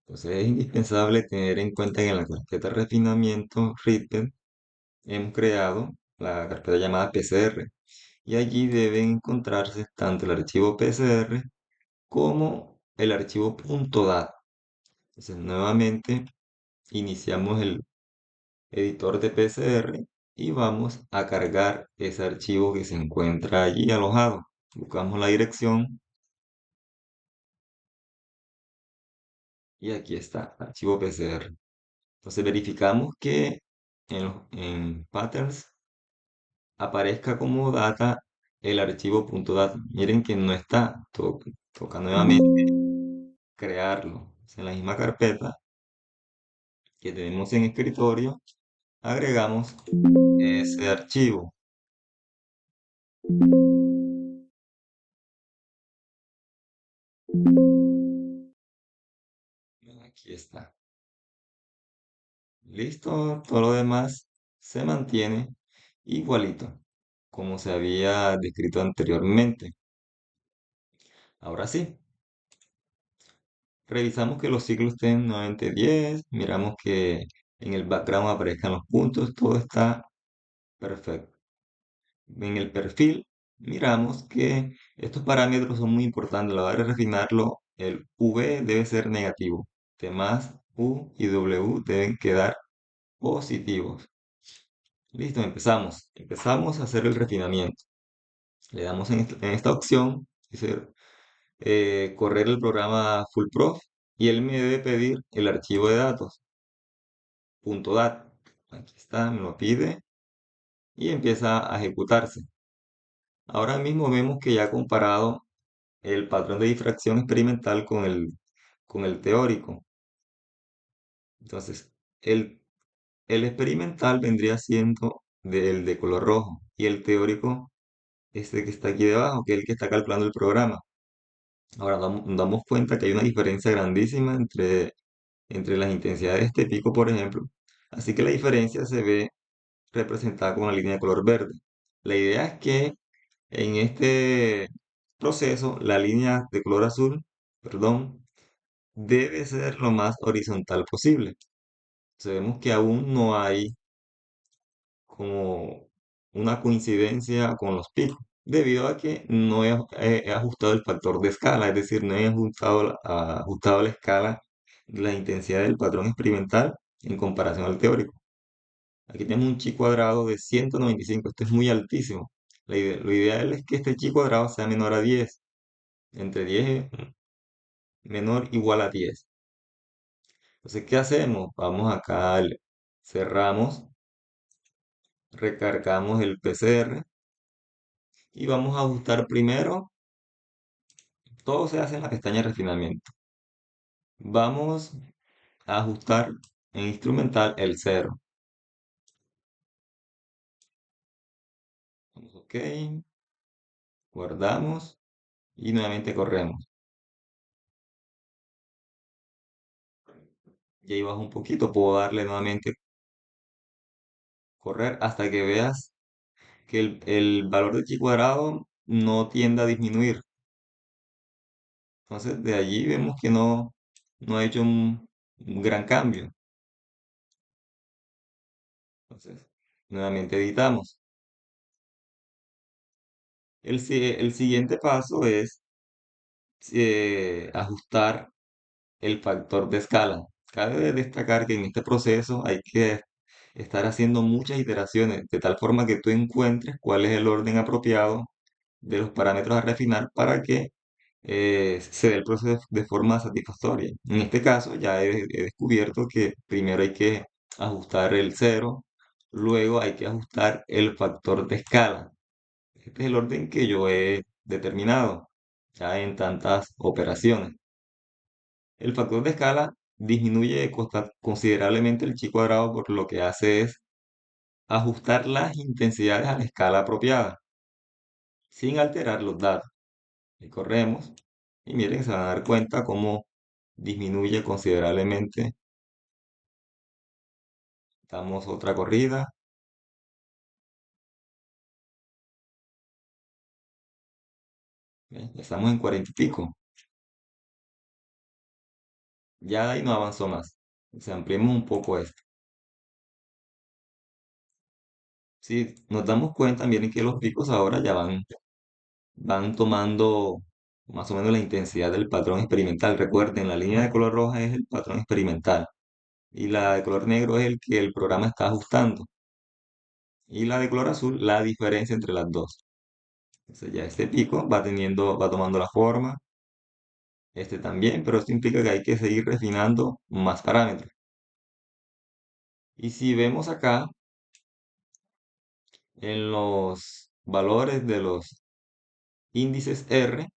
Entonces es indispensable tener en cuenta que en la carpeta de refinamiento Readbed hemos creado la carpeta llamada PCR y allí deben encontrarse tanto el archivo PCR como el archivo .dat. Entonces nuevamente iniciamos el editor de PCR y vamos a cargar ese archivo que se encuentra allí alojado. Buscamos la dirección y aquí está, archivo PCR. Entonces verificamos que en patterns aparezca como data el archivo .data. Miren que no está, toca nuevamente crearlo. En la misma carpeta que tenemos en escritorio, agregamos ese archivo. Aquí está. Listo, todo lo demás se mantiene igualito, como se había descrito anteriormente. Ahora sí, revisamos que los ciclos estén nuevamente 10, miramos que en el background aparezcan los puntos, todo está perfecto. En el perfil miramos que estos parámetros son muy importantes. A la hora de refinarlo, el V debe ser negativo. Temas U y W deben quedar positivos. Listo, empezamos. Empezamos a hacer el refinamiento. Le damos en esta opción, dice, correr el programa FullProf y él me debe pedir el archivo de datos, .dat. Aquí está, me lo pide y empieza a ejecutarse. Ahora mismo vemos que ya ha comparado el patrón de difracción experimental con el teórico. Entonces, el experimental vendría siendo el de color rojo y el teórico este que está aquí debajo, que es el que está calculando el programa. Ahora nos damos cuenta que hay una diferencia grandísima entre las intensidades de este pico, por ejemplo. Así que la diferencia se ve representada con una línea de color verde. La idea es que en este proceso la línea de color azul, perdón, debe ser lo más horizontal posible. Sabemos que aún no hay como una coincidencia con los picos, debido a que no he ajustado el factor de escala, es decir, no he ajustado la escala de la intensidad del patrón experimental en comparación al teórico. Aquí tenemos un chi cuadrado de 195, esto es muy altísimo. Lo ideal es que este chi cuadrado sea menor a 10, entre 10 menor igual a 10. Entonces, ¿qué hacemos? Vamos acá, cerramos, recargamos el PCR y vamos a ajustar primero. Todo se hace en la pestaña de refinamiento. Vamos a ajustar en instrumental el cero. Vamos, ok, guardamos y nuevamente corremos. Y ahí bajo un poquito, puedo darle nuevamente correr hasta que veas que el valor de chi cuadrado no tiende a disminuir. Entonces de allí vemos que no ha hecho un gran cambio. Entonces, nuevamente editamos. El siguiente paso es ajustar el factor de escala. Cabe destacar que en este proceso hay que estar haciendo muchas iteraciones, de tal forma que tú encuentres cuál es el orden apropiado de los parámetros a refinar para que se dé el proceso de forma satisfactoria. En este caso ya he descubierto que primero hay que ajustar el cero, luego hay que ajustar el factor de escala. Este es el orden que yo he determinado ya en tantas operaciones. El factor de escala disminuye considerablemente el chi cuadrado, por lo que hace es ajustar las intensidades a la escala apropiada, sin alterar los datos. Y corremos, y miren, se van a dar cuenta cómo disminuye considerablemente. Damos otra corrida, ¿ve? Ya estamos en 40 y pico. Ya de ahí no avanzó más. O sea, ampliemos un poco esto. Si nos damos cuenta, miren que los picos ahora ya van tomando más o menos la intensidad del patrón experimental. Recuerden, la línea de color roja es el patrón experimental y la de color negro es el que el programa está ajustando y la de color azul la diferencia entre las dos. Entonces ya este pico va tomando la forma, este también, pero esto implica que hay que seguir refinando más parámetros. Y si vemos acá en los valores de los índices R,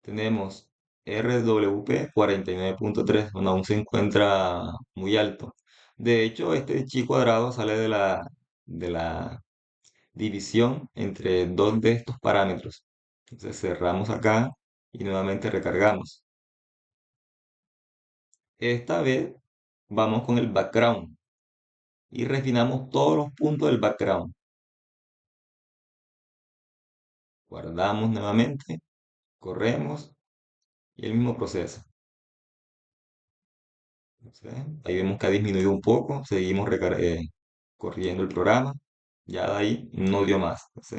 tenemos RWP 49.3, bueno, aún se encuentra muy alto. De hecho, este chi cuadrado sale de la división entre dos de estos parámetros. Entonces cerramos acá y nuevamente recargamos. Esta vez vamos con el background y refinamos todos los puntos del background. Guardamos nuevamente, corremos y el mismo proceso. ¿Sí? Ahí vemos que ha disminuido un poco, seguimos corriendo el programa, ya de ahí no dio más. ¿Sí?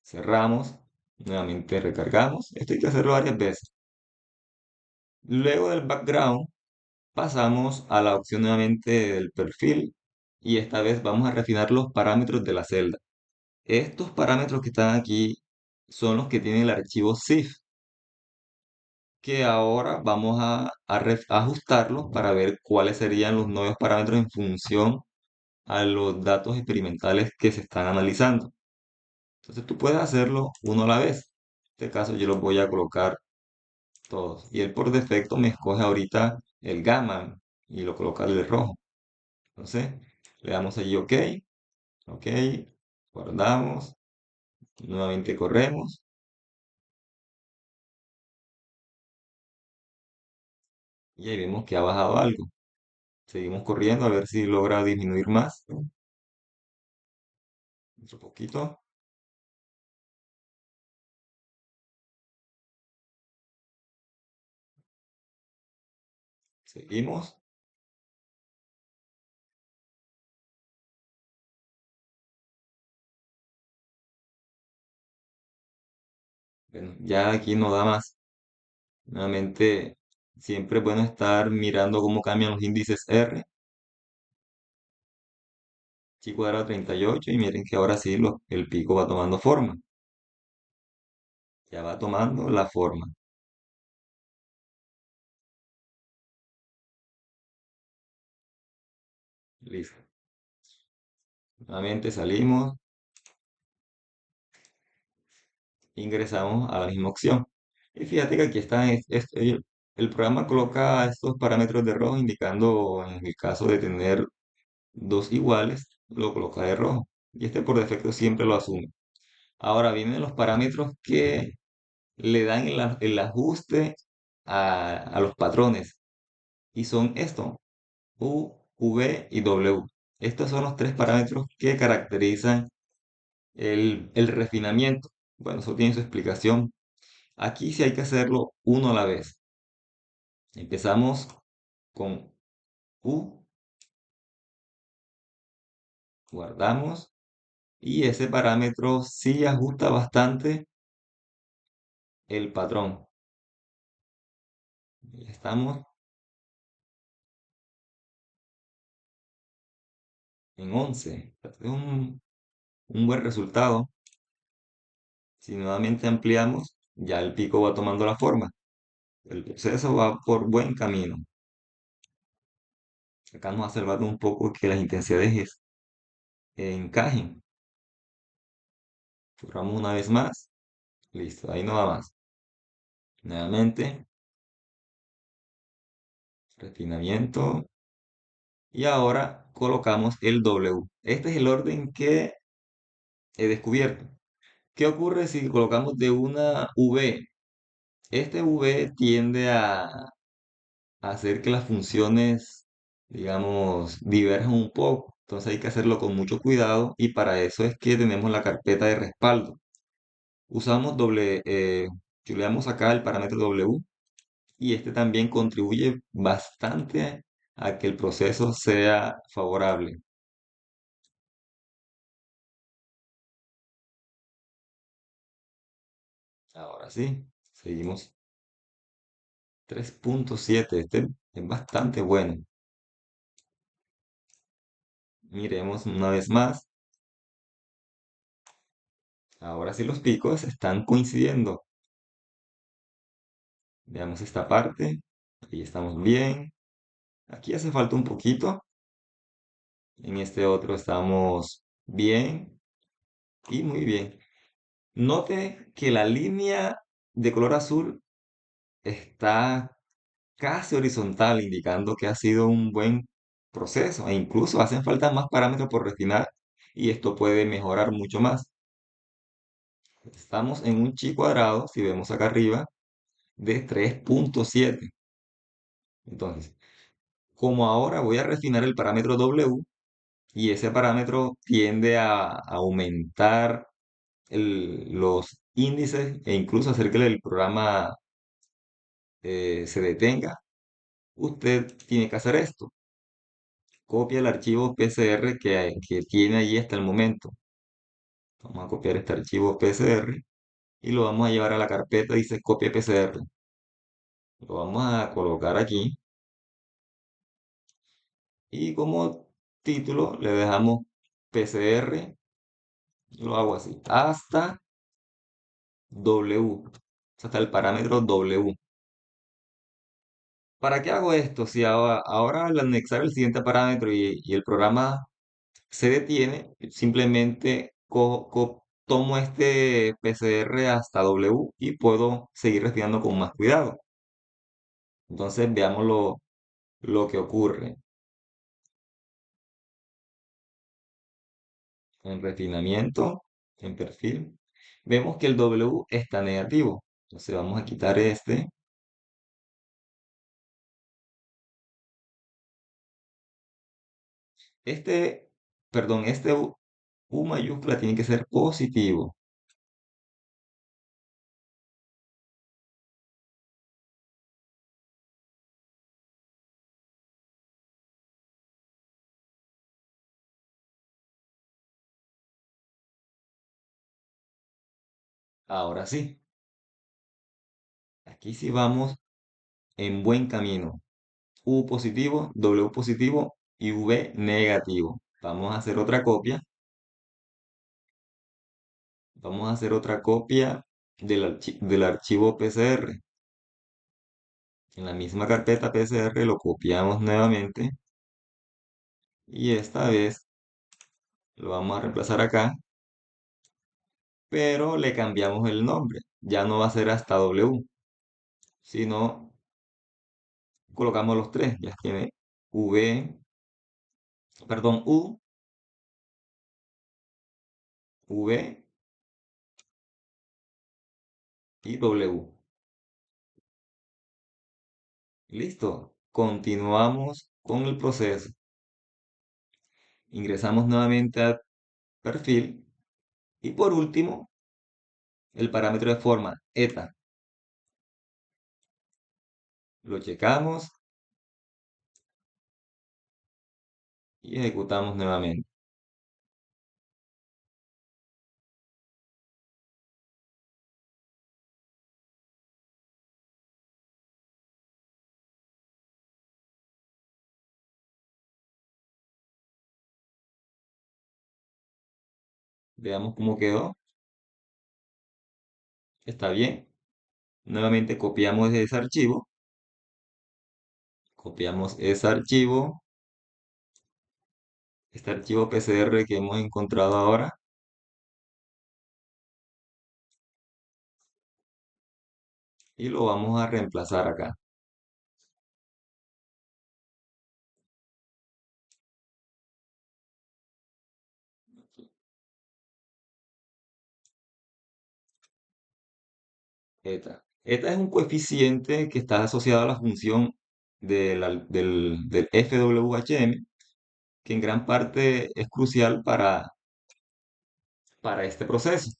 Cerramos, nuevamente recargamos. Esto hay que hacerlo varias veces. Luego del background pasamos a la opción nuevamente del perfil y esta vez vamos a refinar los parámetros de la celda. Estos parámetros que están aquí son los que tienen el archivo CIF, que ahora vamos a ajustarlos para ver cuáles serían los nuevos parámetros en función a los datos experimentales que se están analizando. Entonces tú puedes hacerlo uno a la vez. En este caso yo los voy a colocar todos. Y él por defecto me escoge ahorita el gamma y lo coloca el rojo. Entonces le damos allí OK, OK, guardamos, nuevamente corremos y ahí vemos que ha bajado algo. Seguimos corriendo a ver si logra disminuir más. Otro poquito. Seguimos. Bueno, ya aquí no da más. Nuevamente, siempre es bueno estar mirando cómo cambian los índices R. Chi cuadrado 38 y miren que ahora sí el pico va tomando forma. Ya va tomando la forma. Listo. Nuevamente salimos, ingresamos a la misma opción. Y fíjate que aquí está, el programa coloca estos parámetros de rojo indicando en el caso de tener dos iguales, lo coloca de rojo. Y este por defecto siempre lo asume. Ahora vienen los parámetros que le dan el ajuste a los patrones. Y son estos, U, V y W. Estos son los tres parámetros que caracterizan el refinamiento. Bueno, eso tiene su explicación. Aquí sí hay que hacerlo uno a la vez. Empezamos con U, guardamos y ese parámetro sí ajusta bastante el patrón. Ya estamos en 11. Es un buen resultado. Si nuevamente ampliamos, ya el pico va tomando la forma. El proceso va por buen camino. Acá nos ha observado un poco que las intensidades encajen. Cerramos una vez más. Listo, ahí no va más. Nuevamente, refinamiento. Y ahora colocamos el W. Este es el orden que he descubierto. ¿Qué ocurre si colocamos de una V? Este V tiende a hacer que las funciones, digamos, diverjan un poco. Entonces hay que hacerlo con mucho cuidado y para eso es que tenemos la carpeta de respaldo. Usamos chuleamos acá el parámetro W y este también contribuye bastante a que el proceso sea favorable. Ahora sí, seguimos 3.7. Este es bastante bueno. Miremos una vez más. Ahora sí los picos están coincidiendo. Veamos esta parte. Ahí estamos bien. Aquí hace falta un poquito. En este otro estamos bien y muy bien. Note que la línea de color azul está casi horizontal, indicando que ha sido un buen proceso e incluso hacen falta más parámetros por refinar y esto puede mejorar mucho más. Estamos en un chi cuadrado, si vemos acá arriba, de 3.7. Entonces, como ahora voy a refinar el parámetro W y ese parámetro tiende a aumentar los índices e incluso hacer que el programa se detenga, usted tiene que hacer esto. Copia el archivo PCR que tiene allí hasta el momento. Vamos a copiar este archivo PCR y lo vamos a llevar a la carpeta, dice copia PCR. Lo vamos a colocar aquí y como título le dejamos PCR, lo hago así, W, hasta el parámetro W. ¿Para qué hago esto? Si ahora al anexar el siguiente parámetro y el programa se detiene, simplemente tomo este PCR hasta W y puedo seguir refinando con más cuidado. Entonces veamos lo que ocurre en refinamiento, en perfil. Vemos que el W está negativo. Entonces vamos a quitar este. Este, perdón, este U mayúscula tiene que ser positivo. Ahora sí, aquí sí vamos en buen camino. U positivo, W positivo y V negativo. Vamos a hacer otra copia. Vamos a hacer otra copia del archivo PCR. En la misma carpeta PCR lo copiamos nuevamente y esta vez lo vamos a reemplazar acá, pero le cambiamos el nombre. Ya no va a ser hasta W, sino colocamos los tres. Ya tiene V, perdón, V y W. Listo. Continuamos con el proceso. Ingresamos nuevamente al perfil y por último el parámetro de forma eta. Lo checamos y ejecutamos nuevamente. Veamos cómo quedó. Está bien. Nuevamente copiamos ese archivo. Copiamos ese archivo. Este archivo PCR que hemos encontrado ahora. Y lo vamos a reemplazar acá. Eta. Eta es un coeficiente que está asociado a la función del FWHM, que en gran parte es crucial para este proceso.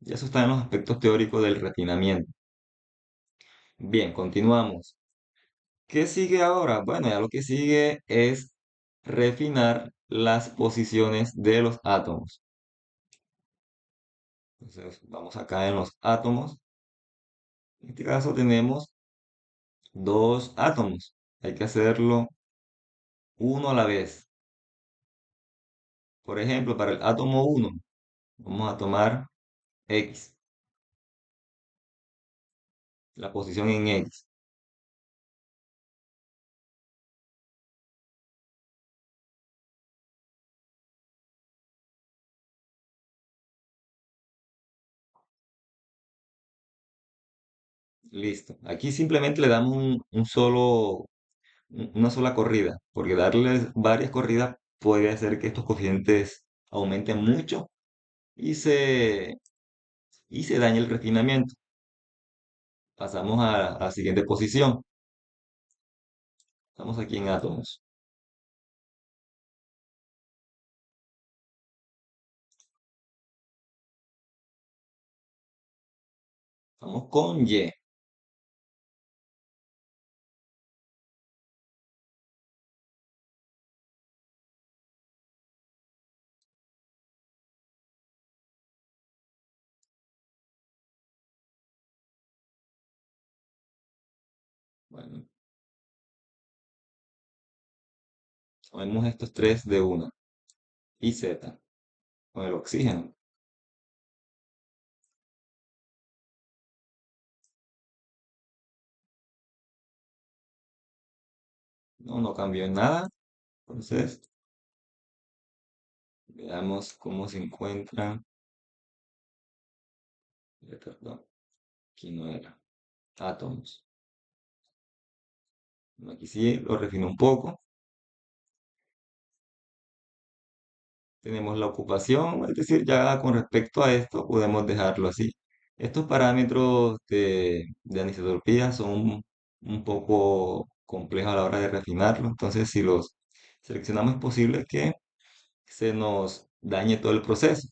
Y eso está en los aspectos teóricos del refinamiento. Bien, continuamos. ¿Qué sigue ahora? Bueno, ya lo que sigue es refinar las posiciones de los átomos. Entonces, vamos acá en los átomos. En este caso tenemos dos átomos. Hay que hacerlo uno a la vez. Por ejemplo, para el átomo uno vamos a tomar X, la posición en X. Listo. Aquí simplemente le damos una sola corrida, porque darles varias corridas puede hacer que estos coeficientes aumenten mucho y se dañe el refinamiento. Pasamos a la siguiente posición. Estamos aquí en átomos. Vamos con Y. Bueno, tomemos estos tres de una. Y Z, con el oxígeno. No, no cambió en nada. Entonces, veamos cómo se encuentran. Perdón, aquí no era. Átomos. Aquí sí lo refino un poco. Tenemos la ocupación, es decir, ya con respecto a esto podemos dejarlo así. Estos parámetros de anisotropía son un poco complejos a la hora de refinarlo, entonces si los seleccionamos es posible que se nos dañe todo el proceso.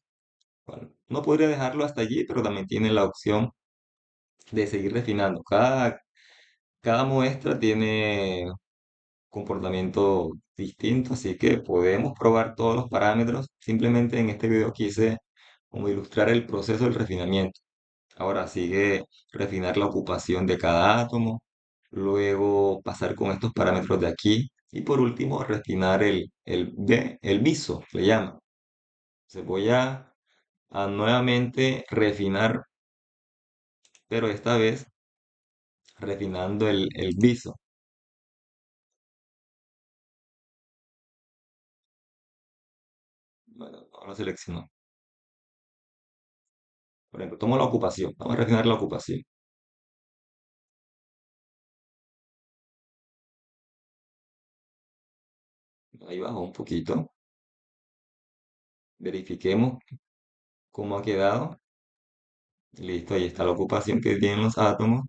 Bueno, no podría dejarlo hasta allí, pero también tiene la opción de seguir refinando. Cada muestra tiene comportamiento distinto, así que podemos probar todos los parámetros. Simplemente en este video quise como ilustrar el proceso del refinamiento. Ahora sigue refinar la ocupación de cada átomo, luego pasar con estos parámetros de aquí y por último refinar el viso, le llama. Se voy a nuevamente refinar, pero esta vez refinando el viso. Bueno, no lo selecciono. Por ejemplo, tomo la ocupación. Vamos a refinar la ocupación. Ahí bajó un poquito. Verifiquemos cómo ha quedado. Listo, ahí está la ocupación que tienen los átomos.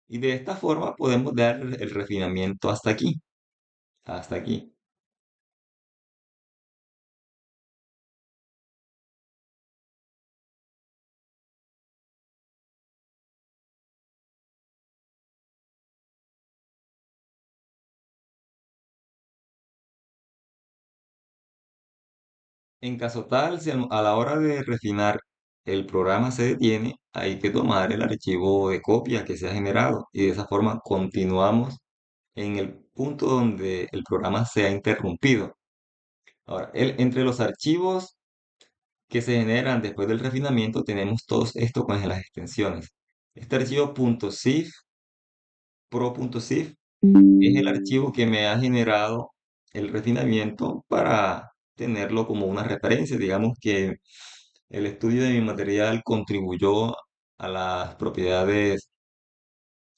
Y de esta forma podemos dar el refinamiento hasta aquí. Hasta aquí. En caso tal, si a la hora de refinar el programa se detiene, hay que tomar el archivo de copia que se ha generado y de esa forma continuamos en el punto donde el programa se ha interrumpido. Ahora, entre los archivos que se generan después del refinamiento tenemos todos esto con las extensiones. Este archivo .zip, pro.zip, es el archivo que me ha generado el refinamiento para tenerlo como una referencia. Digamos que el estudio de mi material contribuyó a las propiedades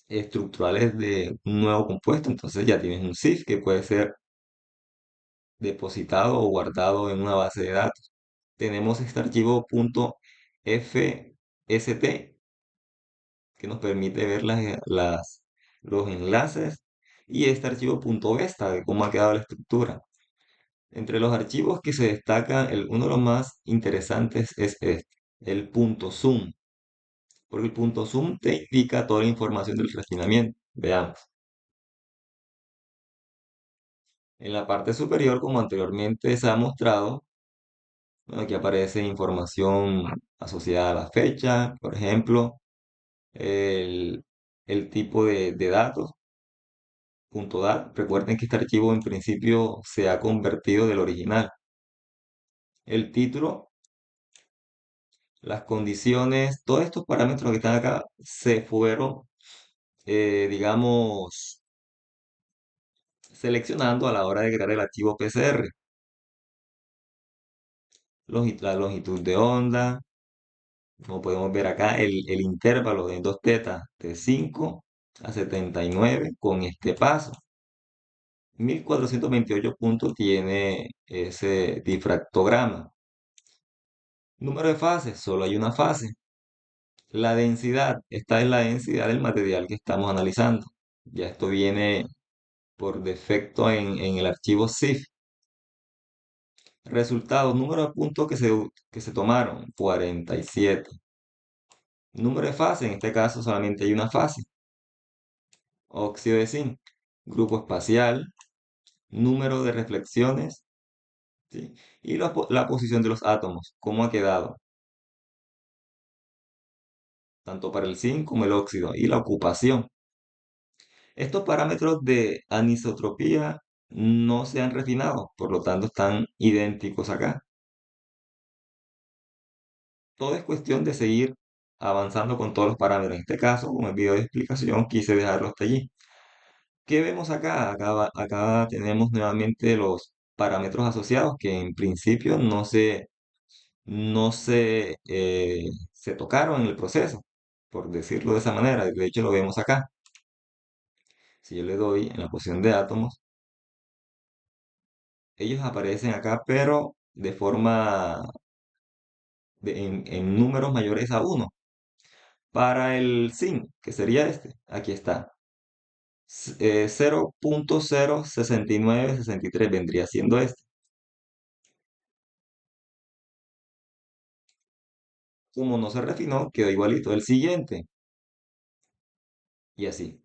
estructurales de un nuevo compuesto, entonces ya tienes un zip que puede ser depositado o guardado en una base de datos. Tenemos este archivo ST, que nos permite ver los enlaces, y este archivo .vesta, de cómo ha quedado la estructura. Entre los archivos que se destacan, uno de los más interesantes es este, el .zoom, porque el .zoom te indica toda la información del refinamiento. Veamos. En la parte superior, como anteriormente se ha mostrado, bueno, aquí aparece información asociada a la fecha, por ejemplo, el, el tipo de datos, .dat. Recuerden que este archivo en principio se ha convertido del original. El título, las condiciones, todos estos parámetros que están acá se fueron, digamos, seleccionando a la hora de crear el archivo PCR. La longitud de onda, como podemos ver acá, el intervalo de 2 tetas de 5 a 79 con este paso. 1428 puntos tiene ese difractograma. Número de fases, solo hay una fase. La densidad, esta es la densidad del material que estamos analizando. Ya esto viene por defecto en el archivo CIF. Resultados, número de puntos que se tomaron, 47. Número de fases, en este caso solamente hay una fase. Óxido de zinc, grupo espacial, número de reflexiones, ¿sí? Y la posición de los átomos, cómo ha quedado, tanto para el zinc como el óxido, y la ocupación. Estos parámetros de anisotropía no se han refinado, por lo tanto están idénticos acá. Todo es cuestión de seguir avanzando con todos los parámetros. En este caso, como el video de explicación, quise dejarlo hasta allí. ¿Qué vemos acá? Acá tenemos nuevamente los parámetros asociados que en principio no se tocaron en el proceso, por decirlo de esa manera. De hecho, lo vemos acá. Si yo le doy en la posición de átomos, ellos aparecen acá, pero de forma en números mayores a uno. Para el zinc, que sería este, aquí está. 0.06963 vendría siendo este. Como no se refinó, quedó igualito. El siguiente, y así.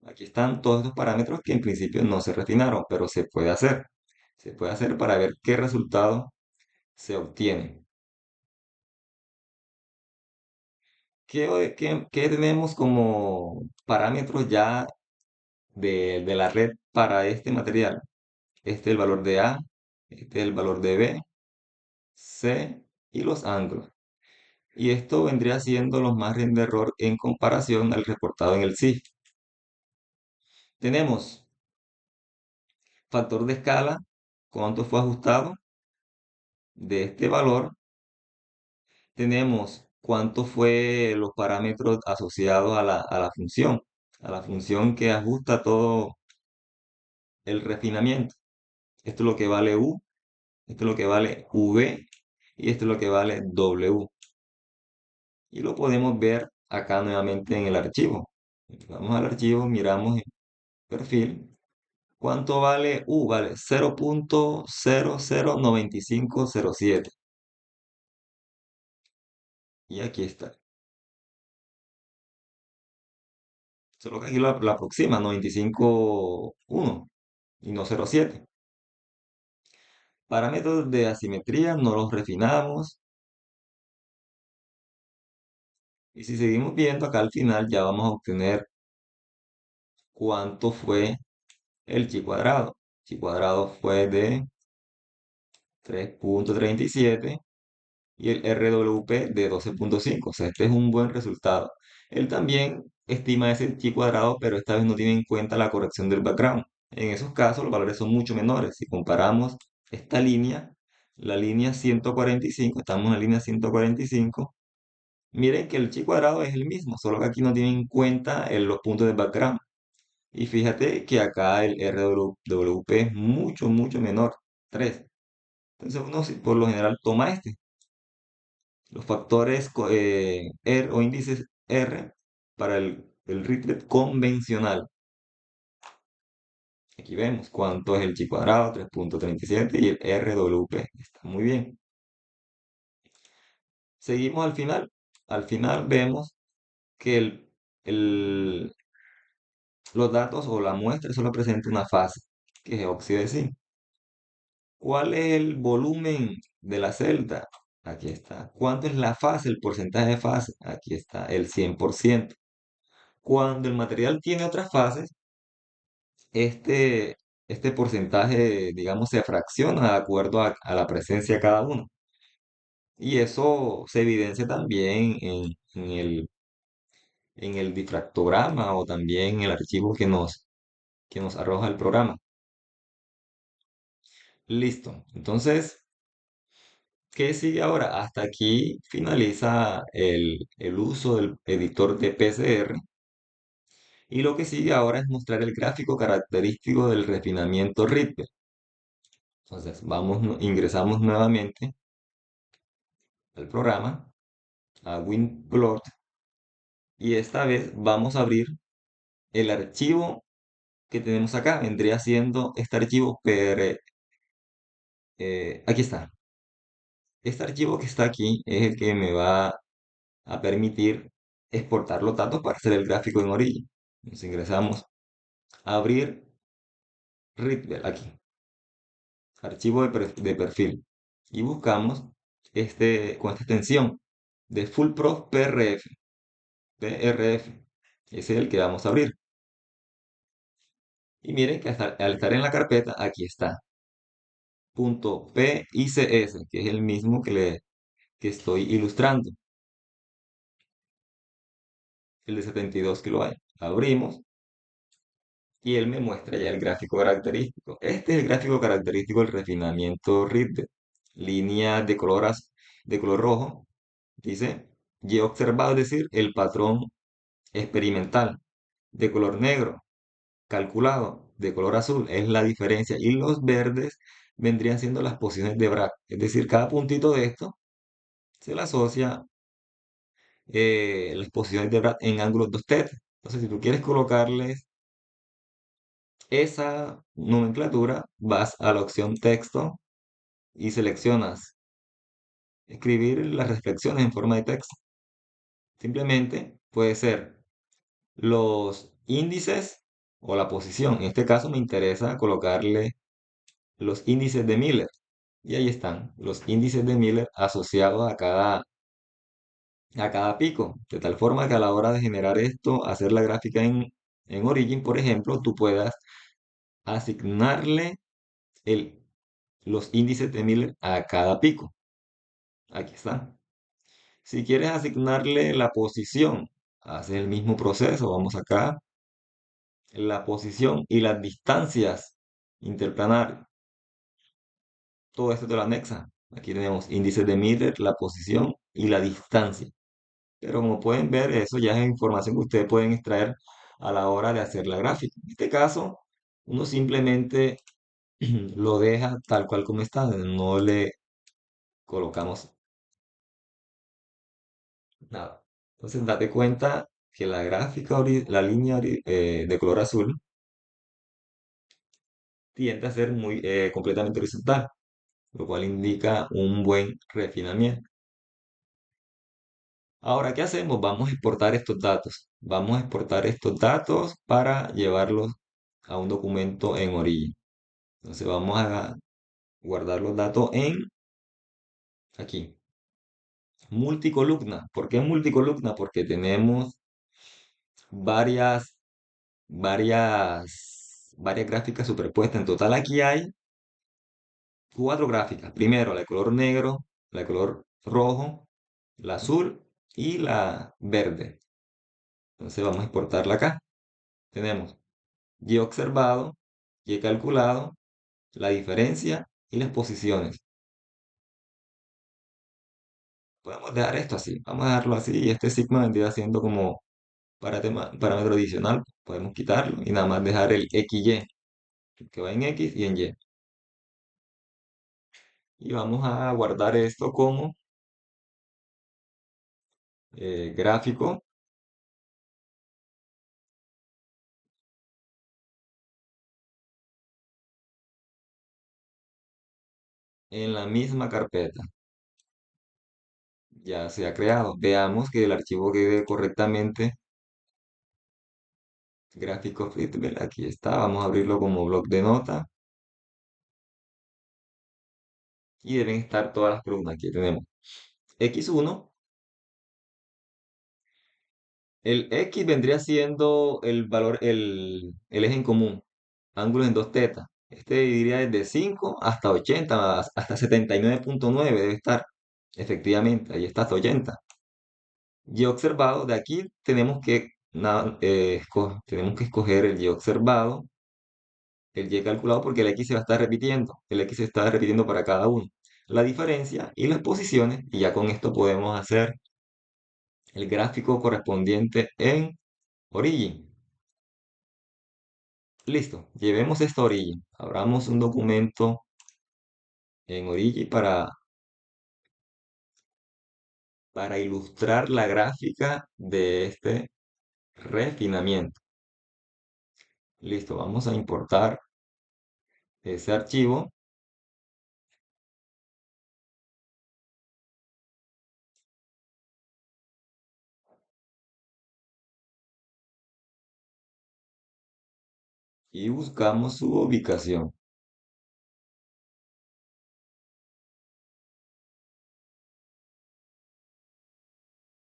Aquí están todos estos parámetros que en principio no se refinaron, pero se puede hacer. Se puede hacer para ver qué resultado se obtiene. ¿Qué tenemos como parámetros ya de la red para este material? Este es el valor de A, este es el valor de B, C y los ángulos. Y esto vendría siendo los margen de error en comparación al reportado en el CIF. Tenemos factor de escala, cuánto fue ajustado de este valor. Tenemos cuánto fue los parámetros asociados a la función que ajusta todo el refinamiento. Esto es lo que vale U, esto es lo que vale V y esto es lo que vale W. Y lo podemos ver acá nuevamente en el archivo. Vamos al archivo, miramos el perfil. ¿Cuánto vale U? Vale 0.009507. Y aquí está. Solo que aquí lo aproxima, 95.1 y no 0.7. Parámetros de asimetría no los refinamos. Y si seguimos viendo acá al final ya vamos a obtener cuánto fue el chi cuadrado. Chi cuadrado fue de 3.37 y el RWP de 12.5. O sea, este es un buen resultado. Él también estima ese chi cuadrado, pero esta vez no tiene en cuenta la corrección del background. En esos casos los valores son mucho menores. Si comparamos esta línea, la línea 145, estamos en la línea 145, miren que el chi cuadrado es el mismo, solo que aquí no tiene en cuenta los puntos de background. Y fíjate que acá el RWP es mucho, mucho menor, 3. Entonces uno por lo general toma este. los factores R o índices R para el Riplet convencional. Aquí vemos cuánto es el chi cuadrado, 3,37 y el RWP. Está muy bien. Seguimos al final. Al final vemos que el- los datos o la muestra solo presenta una fase, que es óxido de zinc. ¿Cuál es el volumen de la celda? Aquí está. ¿Cuánto es la fase, el porcentaje de fase? Aquí está, el 100%. Cuando el material tiene otras fases, este, este porcentaje, digamos, se fracciona de acuerdo a la presencia de cada uno. Y eso se evidencia también en el difractograma o también en el archivo que nos arroja el programa. Listo. Entonces, ¿qué sigue ahora? Hasta aquí finaliza el uso del editor de PCR y lo que sigue ahora es mostrar el gráfico característico del refinamiento Ripple. Entonces, ingresamos nuevamente al programa, a WinPlot, y esta vez vamos a abrir el archivo que tenemos acá. Vendría siendo este archivo PR. Aquí está. Este archivo que está aquí es el que me va a permitir exportar los datos para hacer el gráfico en Origin. Nos ingresamos a abrir Readwell aquí, archivo de perfil, y buscamos con esta extensión de FullProf PRF, PRF. Ese es el que vamos a abrir. Y miren que al estar en la carpeta, aquí está, .pics, que es el mismo que estoy ilustrando, el de 72 kilobytes. Abrimos y él me muestra ya el gráfico característico. Este es el gráfico característico del refinamiento Ritter. Línea de color rojo, dice, y he observado, es decir, el patrón experimental. De color negro, calculado. De color azul, es la diferencia. Y los verdes vendrían siendo las posiciones de Bragg. Es decir, cada puntito de esto se le asocia las posiciones de Bragg en ángulos 2 θ. Entonces, si tú quieres colocarles esa nomenclatura, vas a la opción texto y seleccionas escribir las reflexiones en forma de texto. Simplemente puede ser los índices o la posición. En este caso me interesa colocarle los índices de Miller. Y ahí están los índices de Miller asociados a cada pico. De tal forma que a la hora de generar esto, hacer la gráfica en Origin, por ejemplo, tú puedas asignarle el los índices de Miller a cada pico. Aquí está. Si quieres asignarle la posición, haces el mismo proceso. Vamos acá, la posición y las distancias interplanares. Todo esto te lo anexa. Aquí tenemos índices de Miller, la posición y la distancia. Pero como pueden ver, eso ya es información que ustedes pueden extraer a la hora de hacer la gráfica. En este caso, uno simplemente lo deja tal cual como está. No le colocamos nada. Entonces, date cuenta que la gráfica, la línea de color azul tiende a ser completamente horizontal, lo cual indica un buen refinamiento. Ahora, ¿qué hacemos? Vamos a exportar estos datos. Vamos a exportar estos datos para llevarlos a un documento en Origin. Entonces, vamos a guardar los datos en aquí. Multicolumna. ¿Por qué multicolumna? Porque tenemos varias varias gráficas superpuestas. En total aquí hay 4 gráficas. Primero la de color negro, la de color rojo, la azul y la verde. Entonces vamos a exportarla acá. Tenemos y he observado y he calculado la diferencia y las posiciones. Podemos dejar esto así. Vamos a dejarlo así y este sigma vendría siendo como parámetro adicional. Podemos quitarlo y nada más dejar el XY, que va en X y en Y. Y vamos a guardar esto como gráfico en la misma carpeta. Ya se ha creado. Veamos que el archivo quede correctamente. Gráfico Fitbel, aquí está. Vamos a abrirlo como bloc de nota. Y deben estar todas las columnas. Aquí tenemos X1. El X vendría siendo el valor, el eje en común. Ángulos en dos tetas. Este dividiría desde 5 hasta 80, hasta 79,9 debe estar. Efectivamente, ahí está hasta 80. Y observado, de aquí tenemos que escoger el Y observado, el Y calculado, porque el X se va a estar repitiendo. El X se está repitiendo para cada uno. La diferencia y las posiciones, y ya con esto podemos hacer el gráfico correspondiente en Origin. Listo, llevemos esta Origin. Abramos un documento en Origin para ilustrar la gráfica de este refinamiento. Listo, vamos a importar ese archivo y buscamos su ubicación.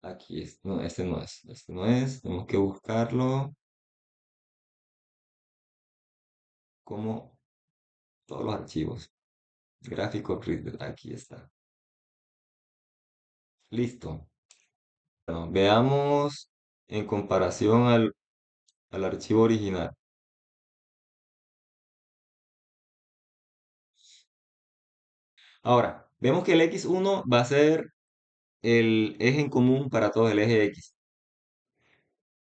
Aquí es, no, este no es, este no es, tenemos que buscarlo como todos los archivos. Gráfico Reader, aquí está. Listo. Bueno, veamos en comparación al archivo original. Ahora, vemos que el X1 va a ser el eje en común para todos, el eje X.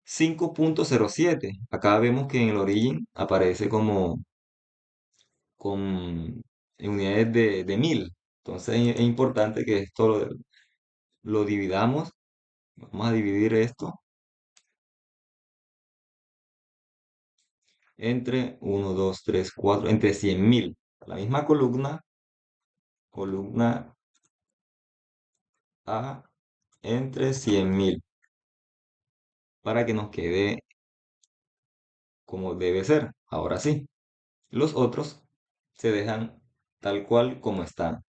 5,07. Acá vemos que en el origen aparece como con en unidades de 1000. Entonces es importante que esto lo dividamos. Vamos a dividir esto entre 1, 2, 3, 4, entre 100.000. La misma columna, columna A entre 100.000, para que nos quede como debe ser. Ahora sí, los otros se dejan tal cual como están.